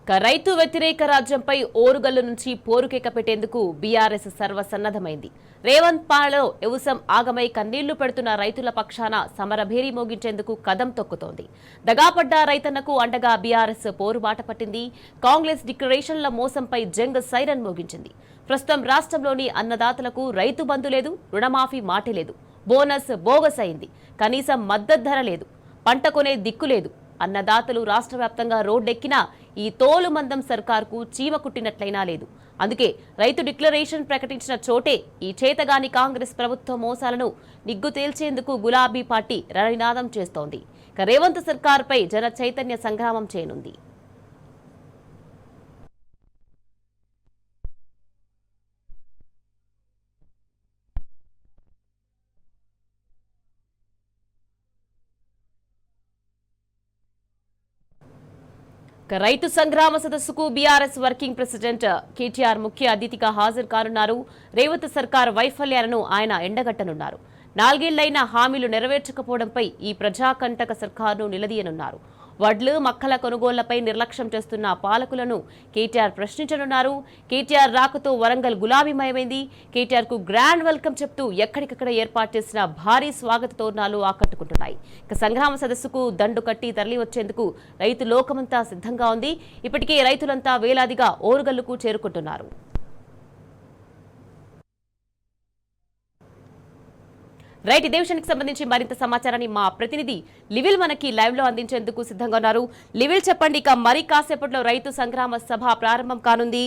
రైతు వ్యతిరేక రాజ్యంపై ఓరుగల్లు నుంచి పోరుకేక పెట్టేందుకు బీఆర్ఎస్ సర్వసన్నద్దమైంది. రేవంత్ పాలలో వ్యవసాయం ఆగమై కన్నీళ్లు పెడుతున్న రైతుల పక్షాన సమరభేరి మోగించేందుకు కదం తొక్కుతోంది. దగాపడ్డ రైతన్నకు అండగా బీఆర్ఎస్ పోరుబాట పట్టింది. కాంగ్రెస్ డిక్లరేషన్ల మోసంపై జంగ్ సైరన్ మోగించింది. ప్రస్తుతం రాష్ట్రంలోని అన్నదాతలకు రైతు బంధు లేదు, రుణమాఫీ మాటే లేదు, బోనస్ బోగస్ అయింది, కనీసం మద్దతు ధర లేదు, పంట కొనే దిక్కు లేదు. అన్నదాతలు రాష్ట్ర వ్యాప్తంగా రోడ్డెక్కినా ఈ తోలు మందం సర్కార్కు చీమ కుట్టినట్లయినా లేదు. అందుకే రైతు డిక్లరేషన్ ప్రకటించిన చోటే ఈ చేతగాని కాంగ్రెస్ ప్రభుత్వ మోసాలను నిగ్గు తేల్చేందుకు గులాబీ పార్టీ రణనినాదం చేస్తోంది. రేవంత్ సర్కార్పై జన చైతన్య సంగ్రామం చేయనుంది. రైతు సంగ్రామ సదస్సుకు బీఆర్ఎస్ వర్కింగ్ ప్రెసిడెంట్ కేటీఆర్ ముఖ్య అతిథిగా హాజరు కానున్నారు. రేవంత్ సర్కార్ వైఫల్యాలను ఆయన ఎండగట్టనున్నారు. 4 ఏళ్లైన హామీలు నెరవేర్చకపోవడంపై ఈ ప్రజాకంటక సర్కార్ను నిలదీయనున్నారు. వడ్లు మక్కల కొనుగోళ్లపై నిర్లక్ష్యం చేస్తున్న పాలకులను కేటీఆర్ ప్రశ్నించనున్నారు. కేటీఆర్ రాకతో వరంగల్ గులాబీమయమైంది. కేటీఆర్ కు గ్రాండ్ వెల్కమ్ చెప్తూ ఎక్కడికక్కడ ఏర్పాటు చేసిన భారీ స్వాగత తోరణాలు ఆకట్టుకుంటున్నాయి. సంగ్రామ సదస్సుకు దండు కట్టి తరలి వచ్చేందుకు రైతు లోకమంతా సిద్ధంగా ఉంది. ఇప్పటికే రైతులంతా వేలాదిగా ఓరుగల్లుకు చేరుకుంటున్నారు. రైట్, ఇదే విషయానికి సంబంధించి మరింత సమాచారాన్ని మా ప్రతినిధి లివిల్ మనకి లైవ్ లో అందించేందుకు సిద్ధంగా ఉన్నారు. లివిల్, చెప్పండి, ఇక మరి కాసేపట్లో రైతు సంగ్రామ సభ ప్రారంభం కానుంది.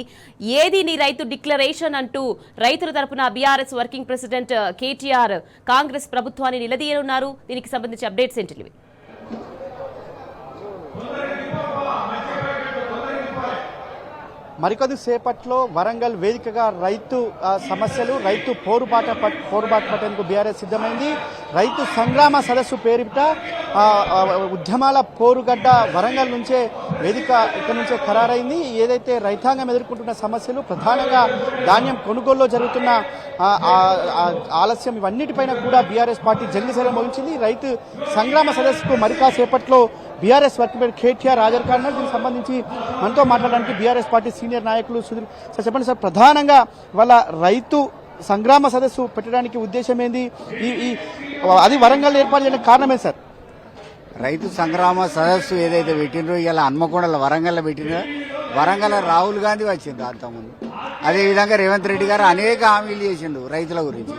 ఏది నీ రైతు డిక్లరేషన్ అంటూ రైతుల తరపున BRS working president KTR Congress ప్రభుత్వాన్ని నిలదీయనున్నారు. దీనికి సంబంధించి అప్డేట్స్ ఏంటి లివిల్? మరికొద్ది సేపట్లో వరంగల్ వేదికగా రైతు సమస్యలు, రైతు పోరుబాట పట్టేందుకు బీఆర్ఎస్ సిద్ధమైంది. రైతు సంగ్రామ సదస్సు పేరిట ఉద్యమాల పోరుగడ్డ వరంగల్ నుంచే వేదిక ఇక్కడ నుంచే ఖరారైంది. ఏదైతే రైతాంగం ఎదుర్కొంటున్న సమస్యలు, ప్రధానంగా ధాన్యం కొనుగోలులో జరుగుతున్న ఆలస్యం, ఇవన్నిటిపైన కూడా బీఆర్ఎస్ పార్టీ జంగిసేల మోగించింది. రైతు సంగ్రామ సదస్సుకు మరి కాసేపట్లో బీఆర్ఎస్ వర్కింగ్ ప్రెసిడెంట్ కేటీఆర్ హాజరు కానున్నారు. దీనికి సంబంధించి మనతో మాట్లాడడానికి బీఆర్ఎస్ పార్టీ సీనియర్ నాయకులు సుధీర్ సార్, చెప్పండి సార్, ప్రధానంగా వాళ్ళ రైతు సంగ్రామ సదస్సు పెట్టడానికి ఉద్దేశం ఏంది? అది వరంగల్ ఏర్పాటు చేయడానికి కారణమే సార్? రైతు సంగ్రామ సదస్సు ఏదైతే పెట్టినరో ఇలా హన్మకొండలో వరంగల్లో పెట్టినో, వరంగల్ రాహుల్ గాంధీ వచ్చిండు అంతకుముందు. అదేవిధంగా రేవంత్ రెడ్డి గారు అనేక హామీలు చేసిండు రైతుల గురించి.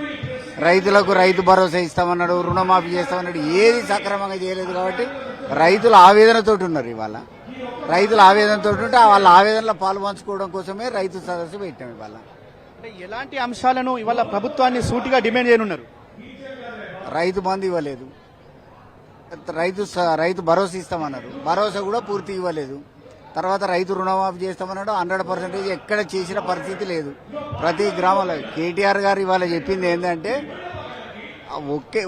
రైతులకు రైతు భరోసా ఇస్తామన్నాడు, రుణమాఫీ చేస్తామన్నాడు, ఏది సక్రమంగా చేయలేదు. కాబట్టి రైతులు ఆవేదనతోటి ఉన్నారు. ఇవాళ రైతులు ఆవేదనతో ఉంటే వాళ్ళ ఆవేదనలో పాలు పంచుకోవడం కోసమే రైతు సదస్సు పెట్టాం. ఇవాళ అంటే ఎలాంటి అంశాలను ఇవాళ ప్రభుత్వాన్ని సూటిగా డిమాండ్ చేయనున్నారు? రైతు బంధు ఇవ్వలేదు, రైతు భరోసా ఇస్తామన్నారు, భరోసా కూడా పూర్తి ఇవ్వలేదు. తర్వాత రైతు రుణమాఫీ చేస్తామన్నాడు, 100% ఎక్కడ చేసిన పరిస్థితి లేదు. ప్రతి గ్రామంలో కేటీఆర్ గారు ఇవాళ చెప్పింది ఏంటంటే,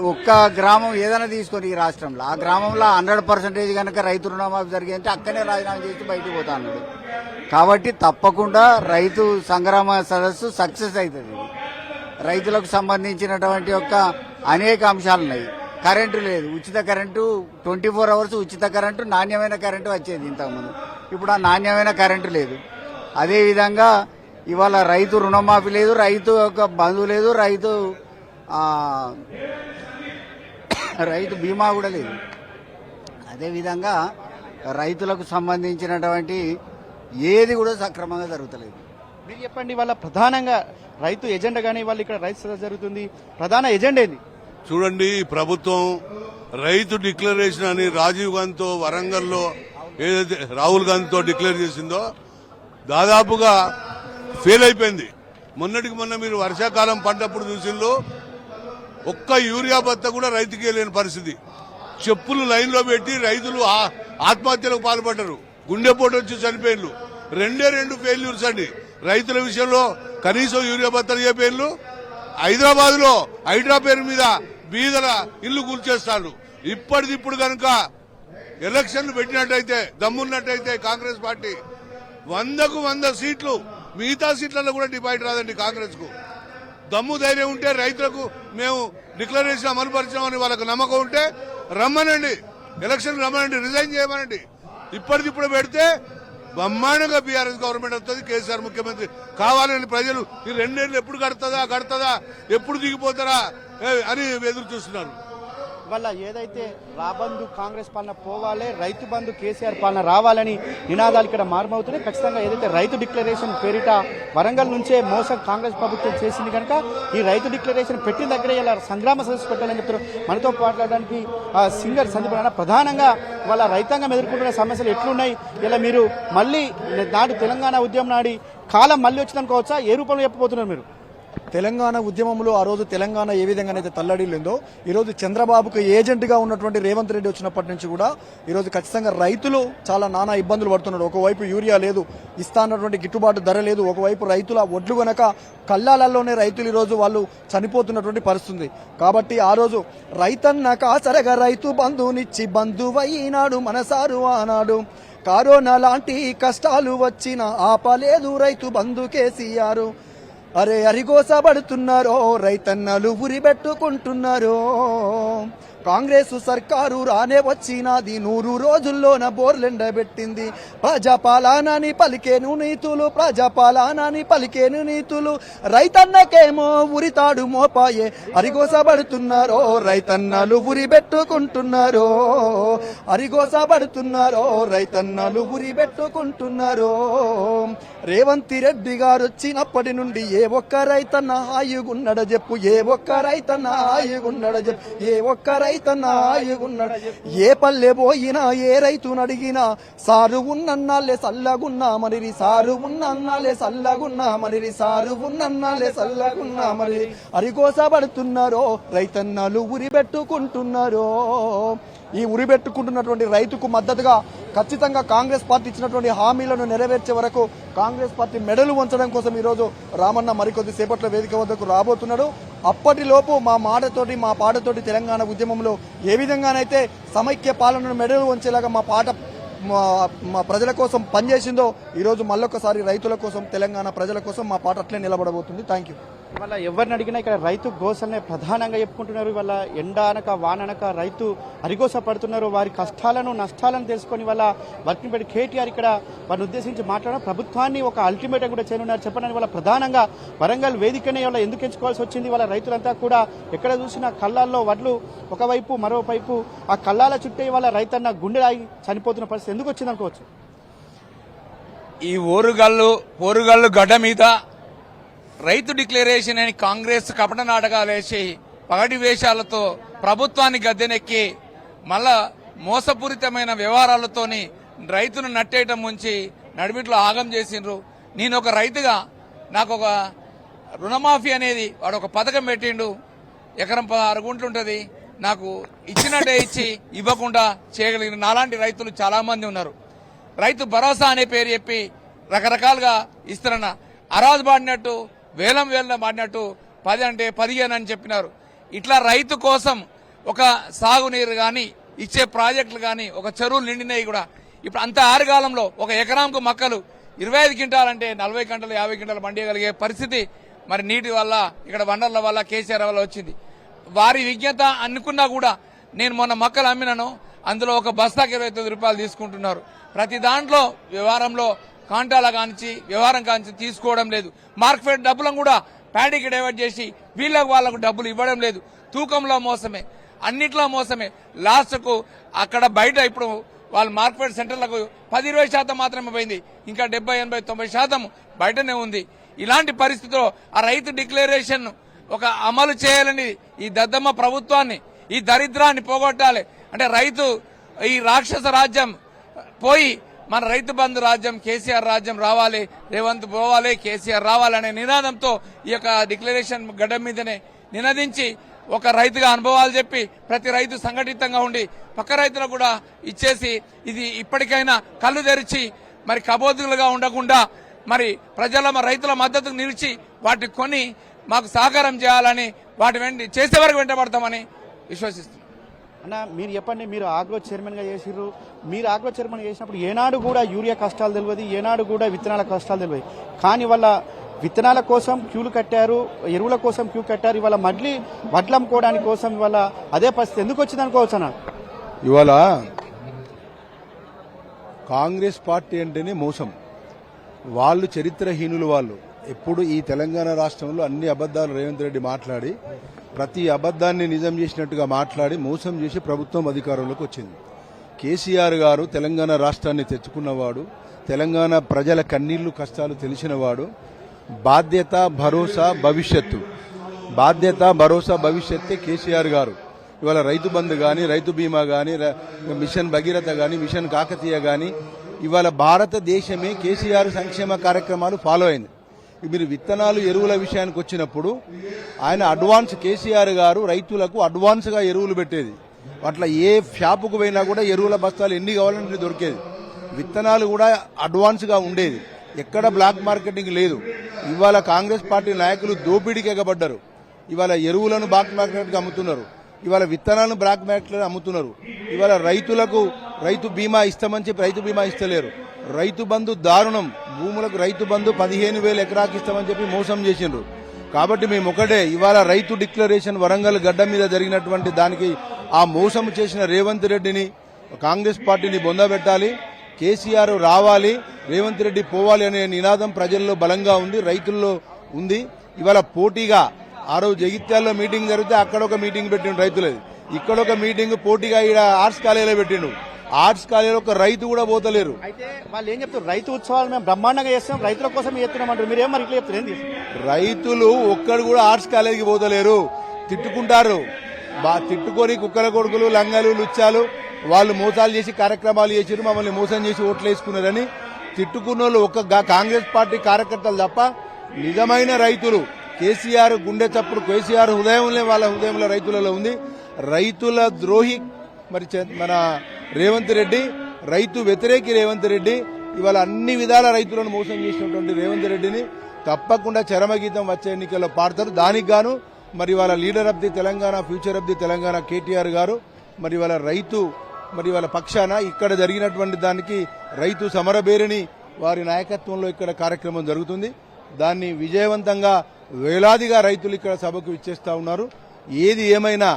ఒక్క గ్రామం ఏదైనా తీసుకొని ఈ రాష్ట్రంలో, ఆ గ్రామంలో 100% కనుక రైతు రుణమాఫీ జరిగిందంటే అక్కడే రాజీనామా చేసి బయటకు పోతా అన్నాడు. కాబట్టి తప్పకుండా రైతు సంగ్రామ సదస్సు సక్సెస్ అవుతుంది. రైతులకు సంబంధించినటువంటి అనేక అంశాలు ఉన్నాయి. కరెంటు లేదు, ఉచిత కరెంటు 24 hours ఉచిత కరెంటు, నాణ్యమైన కరెంటు వచ్చేది ఇంతకుముందు. ఇప్పుడు ఆ నాణ్యమైన కరెంటు లేదు. అదేవిధంగా ఇవాళ రైతు రుణమాఫీ లేదు, రైతు బంధు లేదు, రైతు బీమా కూడా లేదు. అదేవిధంగా రైతులకు సంబంధించినటువంటి ఏది కూడా సక్రమంగా జరుగుతలేదు. మీరు చెప్పండి, వాళ్ళ ప్రధానంగా రైతు ఎజెండా కానీ వాళ్ళు ఇక్కడ రైతు సదస్సు జరుగుతుంది, ప్రధాన ఎజెండా ఏంది? చూడండి, ప్రభుత్వం రైతు డిక్లరేషన్ అని రాజీవ్ గాంధీతో వరంగల్లో ఏదైతే రాహుల్ గాంధీతో డిక్లేర్ చేసిందో దాదాపుగా ఫెయిల్ అయిపోయింది. మొన్నటికి మొన్న మీరు వర్షాకాలం పంటప్పుడు చూసిందో ఒక్క యూరియా బత్త కూడా రైతుకి లేని పరిస్థితి. చెప్పులు లైన్లో పెట్టి రైతులు ఆత్మహత్యలకు పాల్పడ్డారు, గుండెపోటు వచ్చి చనిపోయిన్లు. 2 ఫెయిల్యూర్స్ అండి రైతుల విషయంలో. కనీసం యూరియా బత్తలు చెప్పేళ్ళు. హైదరాబాద్ లో హైడ్రా పేరు మీద బీదల ఇల్లు కూల్చేస్తాడు. ఇప్పటిదిప్పుడు కనుక ఎలక్షన్లు పెట్టినట్టయితే, దమ్మున్నట్టయితే కాంగ్రెస్ పార్టీ 100కు 100 సీట్లు, మిగతా సీట్లలో కూడా డిపాజిట్ రాదండి కాంగ్రెస్ కు. దమ్ము ధైర్యం ఉంటే, రైతులకు మేము డిక్లరేషన్ అమలుపరిచామని వాళ్ళకు నమ్మకం ఉంటే రమ్మనండి, ఎలక్షన్ రమ్మనండి, రిజైన్ చేయమనండి. ఇప్పటికిప్పుడు పెడితే బ్రహ్మాండంగా బీఆర్ఎస్ గవర్నమెంట్ వస్తుంది, కేసీఆర్ ముఖ్యమంత్రి కావాలని ప్రజలు ఈ 2 ఏళ్ళు ఎప్పుడు గడుతుందా ఎప్పుడు దిగిపోతారా అని ఎదురు చూస్తున్నారు. వల్ల ఏదైతే రాబందు కాంగ్రెస్ పాలన పోవాలి, రైతు బంధు కేసీఆర్ పాలన రావాలని నినాదాలు ఇక్కడ మారుమవుతున్నాయి. ఖచ్చితంగా ఏదైతే రైతు డిక్లరేషన్ పేరిట వరంగల్ నుంచే మోసం కాంగ్రెస్ ప్రభుత్వం చేసింది కనుక ఈ రైతు డిక్లరేషన్ పెట్టిన దగ్గరే ఇలా సంగ్రామ సదస్సు పెట్టాలని చెప్తారు. మనతో మాట్లాడడానికి సింగర్ సందీప్ అన్న, ప్రధానంగా వాళ్ళ రైతాంగం ఎదుర్కొంటున్న సమస్యలు ఎట్లున్నాయి, ఇలా మీరు మళ్ళీ నాడు తెలంగాణ ఉద్యమం నాడి కాలం మళ్ళీ వచ్చిందనుకోవచ్చా, ఏ రూపంలో చెప్పబోతున్నారు మీరు? తెలంగాణ ఉద్యమంలో ఆ రోజు తెలంగాణ ఏ విధంగానైతే తల్లడిల్లిందో ఈరోజు చంద్రబాబుకు ఏజెంట్గా ఉన్నటువంటి రేవంత్ రెడ్డి వచ్చినప్పటి నుంచి కూడా ఈరోజు ఖచ్చితంగా రైతులు చాలా నానా ఇబ్బందులు పడుతున్నారు. ఒకవైపు యూరియా లేదు, ఇస్తా అన్నటువంటి గిట్టుబాటు ధర లేదు, ఒకవైపు రైతుల ఒడ్లు గనక కళ్ళాలలోనే రైతులు ఈరోజు వాళ్ళు చనిపోతున్నటువంటి పరిస్థితి. కాబట్టి ఆ రోజు రైతన్న కాసరగా రైతు బంధునిచ్చి బంధువైనాడు మనసారు ఆనాడు, కరోనా లాంటి కష్టాలు వచ్చిన ఆపలేదు రైతు బంధు కేసీఆర్. అరే అరిగోసబడుతున్నారో రైతన్నలు ఉరిబెట్టుకుంటున్నారో, కాంగ్రెస్ సర్కారు రానే వచ్చినది 100 రోజుల్లోన బోర్లెండబెట్టింది. ప్రజాపాలనని పలికేను నీతులు, ప్రజాపాలనని పలికేను నీతులు, రైతన్నకేమో ఉరితాడు మోపాయే. అరిగోసబడుతున్నారో రైతన్నలు ఉరిబెట్టుకుంటున్నారో, అరిగోసబడుతున్నారో రైతన్నలు ఉరిబెట్టుకుంటున్నారో. రేవంత్ రెడ్డి గారు వచ్చినప్పటి నుండి ఏ ఒక్క రైతన్న హాయిగున్నడ చెప్పు, ఏ ఒక్క రైతన్న హాయిగున్నడ చెప్పు, ఏ ఒక్క రైతన్న హాయిగున్నడ. ఏ పల్లె పోయినా ఏ రైతును అడిగినా సారు ఉన్నన్నాలే సల్లగున్నా మరిరి, సారు ఉన్నన్నాలే సల్లగున్నా మరిరి, సారు ఉన్నన్నాలే సల్లగున్నా మరిరి. అరిగోసబడుతున్నారో రైతన్నలు ఉరిబెట్టుకుంటున్నారో. ఈ ఉరిబెట్టుకుంటున్నటువంటి రైతుకు మద్దతుగా ఖచ్చితంగా కాంగ్రెస్ పార్టీ ఇచ్చినటువంటి హామీలను నెరవేర్చే వరకు కాంగ్రెస్ పార్టీ మెడలు వంచడం కోసం ఈరోజు రామన్న మరికొద్ది సేపట్లో వేదిక వద్దకు రాబోతున్నాడు. అప్పటిలోపు మా మాటతోటి మా పాటతోటి తెలంగాణ ఉద్యమంలో ఏ విధంగానైతే సమైక్య పాలనను మెడలు వంచేలాగా మా పాట మా ప్రజల కోసం పనిచేసిందో ఈరోజు మళ్ళొకసారి రైతుల కోసం తెలంగాణ ప్రజల కోసం మా పాట అట్లే నిలబడబోతుంది. Thank you. ఇవాళ ఎవరిని అడిగినా ఇక్కడ రైతు గోసల్నే ప్రధానంగా చెప్పుకుంటున్నారు. ఇవాళ ఎండ అనక వాననక రైతు అరిగోస పడుతున్నారు. వారి కష్టాలను నష్టాలను తెలుసుకొని వాళ్ళ వర్కింగ్ ప్రెసిడెంట్ కేటీఆర్ ఇక్కడ వారిని ఉద్దేశించి మాట్లాడడం ప్రభుత్వాన్ని ఒక అల్టిమేటం కూడా చేయనున్నారు. చెప్పండి, వాళ్ళ ప్రధానంగా వరంగల్ వేదికనే వాళ్ళ ఎందుకు ఎంచుకోవాల్సి వచ్చింది? వాళ్ళ రైతులంతా కూడా ఎక్కడ చూసినా కళ్ళాల్లో వడ్లు ఒకవైపు మరోవైపు ఆ కళ్ళాల చుట్టే వాళ్ళ రైతన్న గుండె ఆగి చనిపోతున్న పరిస్థితి ఎందుకు వచ్చింది అనుకోవచ్చు? ఈ ఓరుగల్లు గడ్డ మీద రైతు డిక్లరేషన్ అని కాంగ్రెస్ కపట నాటకాలు వేసి పగటి వేషాలతో ప్రభుత్వాన్ని గద్దెనెక్కి మళ్ళా మోసపూరితమైన వ్యవహారాలతోని రైతును నట్టేయటం ముంచి నడిమిట్లో ఆగం చేసిండ్రు. నేను ఒక రైతుగా నాకు ఒక రుణమాఫీ అనేది వాడు ఒక పథకం పెట్టిండు. ఎకరం 16 గుంటలు ఉంటుంది, నాకు ఇచ్చినట్టే ఇచ్చి ఇవ్వకుండా చేయగలిగిన నాలాంటి రైతులు చాలా మంది ఉన్నారు. రైతు భరోసా అనే పేరు చెప్పి రకరకాలుగా ఇస్తున్న అరాజు పాడినట్టు వేలం పాడినట్టు 10 అంటే 15 అని చెప్పినారు. ఇట్లా రైతు కోసం ఒక సాగునీరు గాని ఇచ్చే ప్రాజెక్టులు గాని ఒక చెరువులు నిండినాయి కూడా. ఇప్పుడు అంత ఆరుగాలంలో ఒక ఎకరాంకు మొక్కలు 25 క్వింటాలంటే 40 గంటలు 50 గంటలు పండియగలిగే పరిస్థితి మరి నీటి వల్ల ఇక్కడ వనరుల వల్ల కేసీఆర్ వల్ల వచ్చింది. వారి విజ్ఞత అనుకున్నా కూడా నేను మొన్న మొక్కలు అమ్మినాను, అందులో ఒక బస్తాకి 29 రూపాయలు తీసుకుంటున్నారు. ప్రతి దాంట్లో వ్యవహారంలో కాంటాల కానించి వ్యవహారం కానించి తీసుకోవడం లేదు. మార్కెట్ డబ్బులను కూడా ప్యాడీకి డైవర్ట్ చేసి వాళ్లకు డబ్బులు ఇవ్వడం లేదు. తూకంలో మోసమే, అన్నిట్లో మోసమే. లాస్ట్కు అక్కడ బయట ఇప్పుడు వాళ్ళు మార్కెట్ సెంటర్లకు 10-20% మాత్రమే పోయింది, ఇంకా 70-80-90% బయటనే ఉంది. ఇలాంటి పరిస్థితిలో ఆ రైతు డిక్లరేషన్ ఒక అమలు చేయాలని ఈ దద్దమ్మ ప్రభుత్వాన్ని ఈ దరిద్రాన్ని పోగొట్టాలి అంటే రైతు ఈ రాక్షస రాజ్యం పోయి మన రైతు బంధు రాజ్యం కేసీఆర్ రాజ్యం రావాలి, రేవంత్ పోవాలి, కేసీఆర్ రావాలనే నినాదంతో ఈ యొక్క డిక్లరేషన్ గడ్డ మీదనే నినదించి ఒక రైతుగా అనుభవాలు చెప్పి ప్రతి రైతు సంఘటితంగా ఉండి పక్క రైతులకు కూడా ఇచ్చేసి ఇది ఇప్పటికైనా కళ్ళు తెరిచి మరి కబోదులుగా ఉండకుండా మరి రైతుల మద్దతుకు నిలిచి వాటి కొని మాకు సహకారం చేయాలని వాటి చేసే వరకు వెంటబడతామని విశ్వసిస్తున్నాం. అన్న మీరు చెప్పండి, మీరు ఆగ్రో చైర్మన్గా చేసిర్రు, మీరు ఆగ్రో చైర్మన్ చేసినప్పుడు ఏనాడు కూడా యూరియా కష్టాలు తెలియదు, ఏనాడు కూడా విత్తనాల కష్టాలు తెలియదు. కానీ వాళ్ళ విత్తనాల కోసం క్యూలు కట్టారు, ఎరువుల కోసం క్యూ కట్టారు. ఇవాళ మళ్ళీ వడ్లు అమ్ముకోవడానికి కోసం ఇవాళ అదే పరిస్థితి ఎందుకు వచ్చింది అనుకోవచ్చు అన్న? ఇవాళ కాంగ్రెస్ పార్టీ అంటేనే మోసం. వాళ్ళు చరిత్రహీనులు. వాళ్ళు ఎప్పుడు ఈ తెలంగాణ రాష్ట్రంలో అన్ని అబద్దాలు రేవంత్ రెడ్డి మాట్లాడి ప్రతి అబద్దాన్ని నిజం చేసినట్టుగా మాట్లాడి మోసం చేసి ప్రభుత్వం అధికారంలోకి వచ్చింది. కేసీఆర్ గారు తెలంగాణ రాష్ట్రాన్ని తెచ్చుకున్నవాడు, తెలంగాణ ప్రజల కన్నీళ్లు కష్టాలు తెలిసినవాడు. బాధ్యత భరోసా భవిష్యత్తే కేసీఆర్ గారు. ఇవాళ రైతు బంధు కానీ, రైతు బీమా కానీ, మిషన్ భగీరథ కానీ, మిషన్ కాకతీయ కానీ, ఇవాళ భారతదేశమే కేసీఆర్ సంక్షేమ కార్యక్రమాలు ఫాలో అయింది. మీరు విత్తనాలు ఎరువుల విషయానికి వచ్చినప్పుడు ఆయన అడ్వాన్స్, కేసీఆర్ గారు రైతులకు అడ్వాన్స్గా ఎరువులు పెట్టేది. అట్లా ఏ షాపుకు పోయినా కూడా ఎరువుల బస్తాలు ఎన్ని కావాలంటే దొరికేది. విత్తనాలు కూడా అడ్వాన్స్గా ఉండేది. ఎక్కడ బ్లాక్ మార్కెటింగ్ లేదు. ఇవాళ కాంగ్రెస్ పార్టీ నాయకులు దోపిడీకి ఎగబడ్డారు. ఇవాళ ఎరువులను బ్లాక్ మార్కెట్గా అమ్ముతున్నారు, ఇవాళ విత్తనాలను బ్లాక్ మార్కెట్లో అమ్ముతున్నారు. ఇవాళ రైతులకు రైతు బీమా ఇస్తామని చెప్పి రైతు బీమా ఇస్తలేరు. రైతు బంధు దారుణం. భూములకు రైతు బంధు 15,000 ఎకరాకి ఇస్తామని చెప్పి మోసం చేసిండ్రు. కాబట్టి మేము ఒకటే, ఇవాళ రైతు డిక్లరేషన్ వరంగల్ గడ్డ మీద జరిగినటువంటి దానికి ఆ మోసం చేసిన రేవంత్ రెడ్డిని, కాంగ్రెస్ పార్టీని బొందబెట్టాలి. కేసీఆర్ రావాలి, రేవంత్ రెడ్డి పోవాలి అనే నినాదం ప్రజల్లో బలంగా ఉంది, రైతుల్లో ఉంది. ఇవాళ పోటీగా ఆ రోజు జగిత్యాల్లో మీటింగ్ జరిగితే అక్కడ ఒక మీటింగ్ పెట్టిండు రైతులది, ఇక్కడ ఒక మీటింగ్ పోటీగా ఇక్కడ ఆర్ట్స్ కాలేజీలో పెట్టిండు. ఆర్ట్స్ కాలేజీలో ఒక రైతు కూడా పోతలేరు. అయితే వాళ్ళు ఏం చెప్తారు, రైతు ఉత్సవాలు మేము బ్రహ్మాండంగా చేస్తాం, రైతుల కోసం చేస్తున్నాం అంటారు. మీరేం మరి ఇట్లా చెప్తారు? ఏంది రైతులు ఒక్కడు కూడా ఆర్ట్స్ కాలేజీకి పోతలేరు, తిట్టుకుంటారు. తిట్టుకొని కుక్కల కొడుకులు, లంగలు, లుచ్చాలు వాళ్ళు మోసాలు చేసి కార్యక్రమాలు చేసారు, మమ్మల్ని మోసం చేసి ఓట్లు వేసుకున్నారని తిట్టుకున్న వాళ్ళు ఒక కాంగ్రెస్ పార్టీ కార్యకర్తలు తప్ప నిజమైన రైతులు, కేసీఆర్ గుండె చప్పుడు, కేసీఆర్ హృదయంలో, వాళ్ళ హృదయంలో రైతులలో ఉంది. రైతుల ద్రోహి మరి మన రేవంత్ రెడ్డి, రైతు వ్యతిరేకి రేవంత్ రెడ్డి. ఇవాళ అన్ని విధాల రైతులను మోసం చేసినటువంటి రేవంత్ రెడ్డిని తప్పకుండా చరమగీతం వచ్చే ఎన్నికల్లో పాడతారు. దానికి గాను మరి వాళ్ళ leader of the Telangana, future of the Telangana KTR గారు మరి వాళ్ళ రైతు మరి వాళ్ళ పక్షాన ఇక్కడ జరిగినటువంటి దానికి రైతు సమరబేరిని వారి నాయకత్వంలో ఇక్కడ కార్యక్రమం జరుగుతుంది. దాన్ని విజయవంతంగా వేలాదిగా రైతులు ఇక్కడ సభకు ఇచ్చేస్తా ఉన్నారు. ఏది ఏమైనా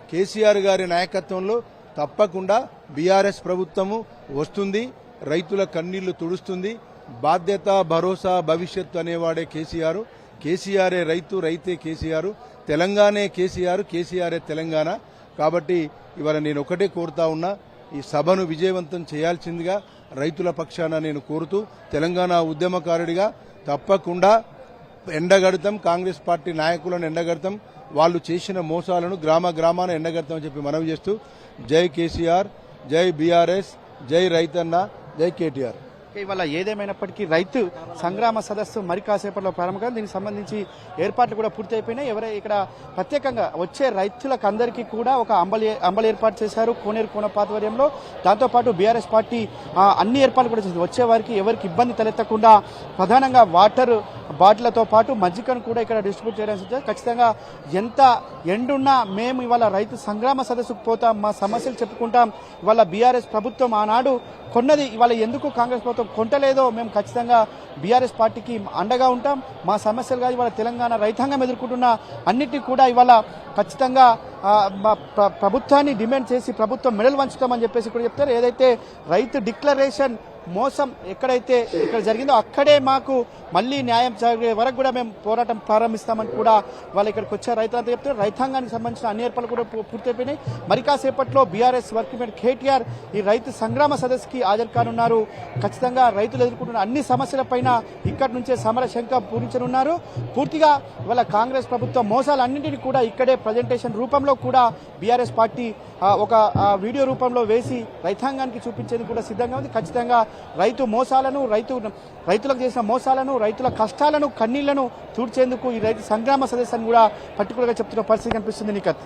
కేసీఆర్ గారి నాయకత్వంలో తప్పకుండా బీఆర్ఎస్ ప్రభుత్వము వస్తుంది, రైతుల కన్నీళ్లు తుడుస్తుంది. బాధ్యత భరోసా భవిష్యత్తు అనేవాడే కేసీఆర్. కేసీఆరే రైతు, రైతే కేసీఆర్. తెలంగాణే కేసీఆర్, కేసీఆరే తెలంగాణ. కాబట్టి ఇవాళ నేను ఒకటే కోరుతా ఉన్నా, ఈ సభను విజయవంతం చేయాల్సిందిగా రైతుల పక్షాన నేను కోరుతూ తెలంగాణ ఉద్యమకారుడిగా తప్పకుండా ఎండగడతాం, కాంగ్రెస్ పార్టీ నాయకులను ఎండగడతాం, వాళ్ళు చేసిన మోసాలను గ్రామ గ్రామాన ఎండగడతామని చెప్పి మనవి చేస్తూ జై కేసీఆర్, జై బీఆర్ఎస్, జై రైతన్న, జై కేటీఆర్. ఇవాళ ఏదేమైనప్పటికీ రైతు సంగ్రామ సదస్సు మరి కాసేపట్లో ప్రారంభంగా దీనికి సంబంధించి ఏర్పాట్లు కూడా పూర్తి అయిపోయినాయి. ఇక్కడ ప్రత్యేకంగా వచ్చే రైతులకు అందరికీ కూడా ఒక అంబలి ఏర్పాటు చేశారు కోనేరు కోనప్ప ఆధ్వర్యంలో. దాంతోపాటు బీఆర్ఎస్ పార్టీ అన్ని ఏర్పాట్లు కూడా చేసింది. వచ్చే వారికి ఎవరికి ఇబ్బంది తలెత్తకుండా ప్రధానంగా వాటర్ బాటిళ్లతో పాటు మజ్జిగను కూడా ఇక్కడ డిస్ట్రిబ్యూట్ చేయడానికి ఖచ్చితంగా ఎంత ఎండున్నా మేము ఇవాళ రైతు సంగ్రామ సదస్సుకు పోతాం, మా సమస్యలు చెప్పుకుంటాం. ఇవాళ బీఆర్ఎస్ ప్రభుత్వం ఆనాడు కొన్నది ఇవాళ ఎందుకు కాంగ్రెస్ ప్రభుత్వం కొంటలేదో మేము ఖచ్చితంగా బీఆర్ఎస్ పార్టీకి అండగా ఉంటాం. మా సమస్యలుగా ఇవాళ తెలంగాణ రైతాంగం ఎదుర్కొంటున్న అన్నిటినీ కూడా ఇవాళ ఖచ్చితంగా ప్రభుత్వాన్ని డిమాండ్ చేసి ప్రభుత్వం మెడలు వంచుతామని చెప్పేసి కూడా చెప్తారు. ఏదైతే రైతు డిక్లరేషన్ మోసం ఎక్కడైతే ఇక్కడ జరిగిందో అక్కడే మాకు మళ్లీ న్యాయం జరిగే వరకు కూడా మేము పోరాటం ప్రారంభిస్తామని కూడా వాళ్ళు ఇక్కడికి వచ్చే రైతులంతా చెప్తారు. రైతాంగానికి సంబంధించిన అన్ని ఏర్పాట్లు కూడా పూర్తయిపోయినాయి. మరి కాసేపట్లో బీఆర్ఎస్ వర్కింగ్ ప్రెసిడెంట్ కేటీఆర్ ఈ రైతు సంగ్రామ సదస్సుకి హాజరు కానున్నారు. ఖచ్చితంగా రైతులు ఎదుర్కొంటున్న అన్ని సమస్యలపైన ఇక్కడి నుంచే సమర శంఖ పూరించనున్నారు. పూర్తిగా ఇవాళ కాంగ్రెస్ ప్రభుత్వం మోసాలన్నింటినీ కూడా ఇక్కడే ప్రజెంటేషన్ రూపంలో కూడా బీఆర్ఎస్ పార్టీ ఒక వీడియో రూపంలో వేసి రైతాంగానికి చూపించేందుకు కూడా సిద్ధంగా ఉంది. ఖచ్చితంగా రైతు మోసాలను, రైతులకు చేసిన మోసాలను, రైతుల కష్టాలను, కన్నీళ్లను తూడ్చేందుకు ఈ రైతు సంగ్రామ సదస్సును కూడా పర్టికులర్గా చెప్తున్న పరిస్థితి కనిపిస్తుంది. నిఖత్.